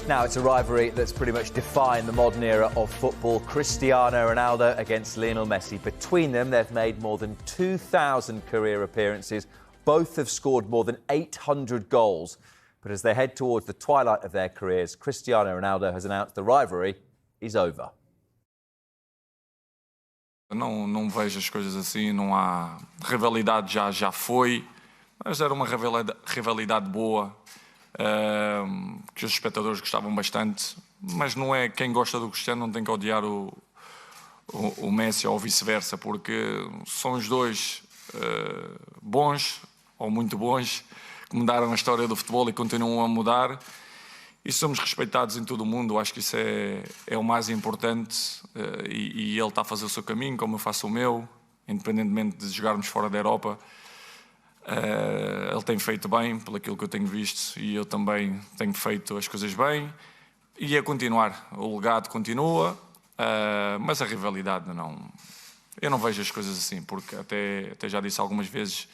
Now, it's a rivalry that's pretty much defined the modern era of football. Cristiano Ronaldo against Lionel Messi. Between them, they've made more than 2,000 career appearances. Both have scored more than 800 goals. But as they head towards the twilight of their careers, Cristiano Ronaldo has announced the rivalry is over. Não vejo as coisas assim, não há... Rivalidade já foi, mas era uma rivalidade boa. Que os espectadores gostavam bastante, mas não é quem gosta do Cristiano não tem que odiar o Messi ou vice-versa, porque são os dois bons ou muito bons que mudaram a história do futebol e continuam a mudar, e somos respeitados em todo o mundo. Acho que isso é o mais importante, e ele está a fazer o seu caminho como eu faço o meu, independentemente de jogarmos fora da Europa. Ele tem feito bem, pelo aquilo que eu tenho visto, e eu também tenho feito as coisas bem, e a continuar. O legado continua, mas a rivalidade não. Eu não vejo as coisas assim, porque até já disse algumas vezes,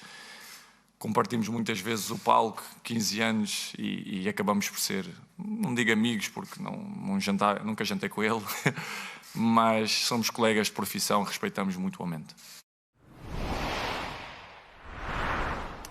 compartimos muitas vezes o palco, 15 anos, e acabamos por ser, não digo amigos, porque nunca jantei com ele, mas somos colegas de profissão, respeitamos mutuamente.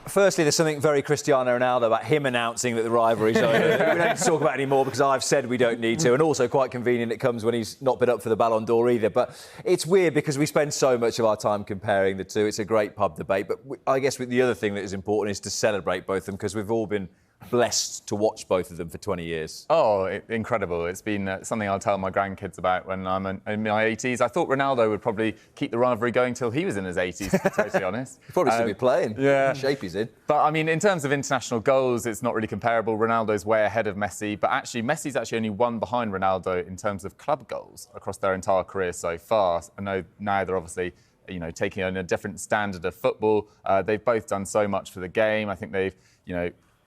Firstly, there's something very Cristiano Ronaldo about him announcing that the rivalry's over. We don't need to talk about it anymore because I've said we don't need to, and also quite convenient it comes when he's not been up for the Ballon d'Or either. But it's weird because we spend so much of our time comparing the two. It's a great pub debate, but I guess the other thing that is important is to celebrate both of them, because we've all been blessed to watch both of them for 20 years. Oh, incredible. It's been something I'll tell my grandkids about when I'm in my 80s. I thought Ronaldo would probably keep the rivalry going till he was in his 80s, to be totally honest. He'd probably still be playing. Yeah. The shape he's in. But, I mean, in terms of international goals, it's not really comparable. Ronaldo's way ahead of Messi. But actually, Messi's actually only one behind Ronaldo in terms of club goals across their entire career so far. I know now they're obviously, taking on a different standard of football. They've both done so much for the game. I think they've,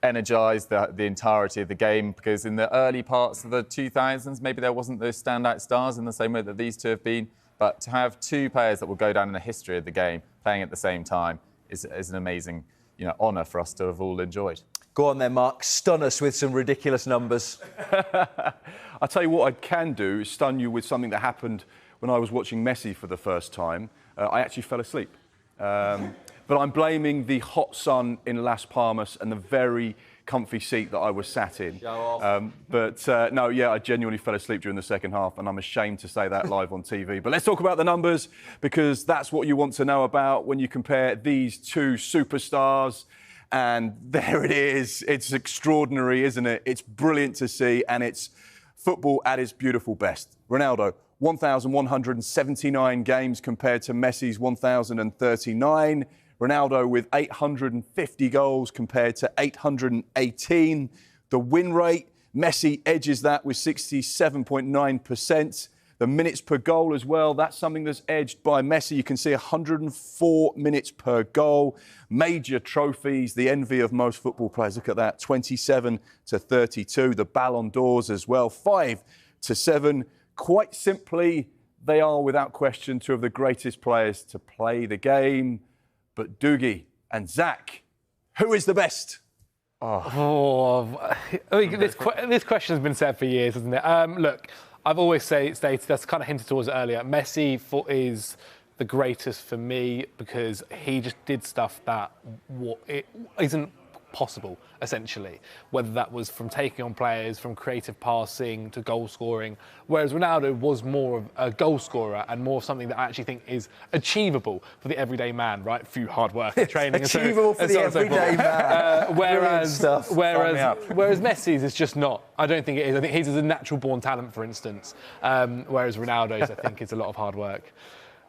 energised the entirety of the game, because in the early parts of the 2000s, maybe there wasn't those standout stars in the same way that these two have been. But to have two players that will go down in the history of the game playing at the same time is an amazing, honour for us to have all enjoyed. Go on then, Mark. Stun us with some ridiculous numbers. I'll tell you what I can do is stun you with something that happened when I was watching Messi for the first time. I actually fell asleep. But I'm blaming the hot sun in Las Palmas and the very comfy seat that I was sat in. Show off. No, I genuinely fell asleep during the second half, and I'm ashamed to say that live on TV. But let's talk about the numbers, because that's what you want to know about when you compare these two superstars. And there it is. It's extraordinary, isn't it? It's brilliant to see, and it's football at its beautiful best. Ronaldo, 1,179 games compared to Messi's 1,039. Ronaldo with 850 goals compared to 818. The win rate, Messi edges that with 67.9%. The minutes per goal as well, that's something that's edged by Messi. You can see 104 minutes per goal. Major trophies, the envy of most football players. Look at that, 27 to 32. The Ballon d'Ors as well, 5 to 7. Quite simply, they are without question two of the greatest players to play the game. But Doogie and Zach, who is the best? This question has been said for years, hasn't it? Look, I've always stated, that's kind of hinted towards it earlier, Messi is the greatest for me because he just did stuff that it isn't possible, essentially, whether that was from taking on players, from creative passing to goal scoring, whereas Ronaldo was more of a goal scorer and more of something that I actually think is achievable for the everyday man, right, through hard work and training. Achievable for the everyday man. Whereas Messi's is just not. I don't think it is. I think his is a natural born talent, for instance, whereas Ronaldo's, I think, is a lot of hard work.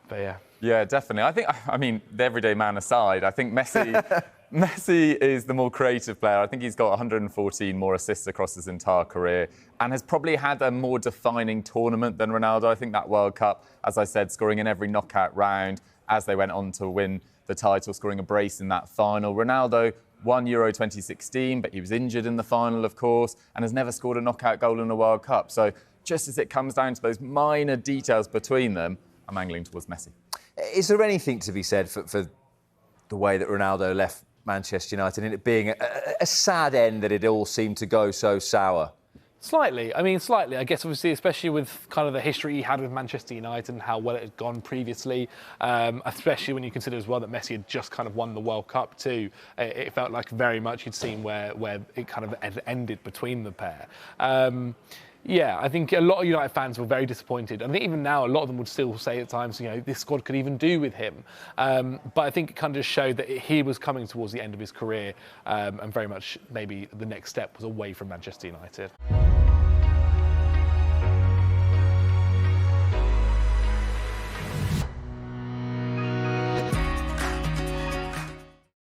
But yeah. Yeah, definitely. I mean, the everyday man aside, I think Messi is the more creative player. I think he's got 114 more assists across his entire career and has probably had a more defining tournament than Ronaldo. I think that World Cup, as I said, scoring in every knockout round as they went on to win the title, scoring a brace in that final. Ronaldo won Euro 2016, but he was injured in the final, of course, and has never scored a knockout goal in a World Cup. So just as it comes down to those minor details between them, I'm angling towards Messi. Is there anything to be said for the way that Ronaldo left Manchester United and it being a sad end that it all seemed to go so sour? Slightly. I mean, slightly. I guess, obviously, especially with kind of the history he had with Manchester United and how well it had gone previously, especially when you consider as well that Messi had just kind of won the World Cup too. It felt like very much you'd seen where it kind of had ended between the pair. Yeah, I think a lot of United fans were very disappointed. I think even now, a lot of them would still say at times, this squad could even do with him. But I think it kind of just showed that he was coming towards the end of his career, and very much maybe the next step was away from Manchester United.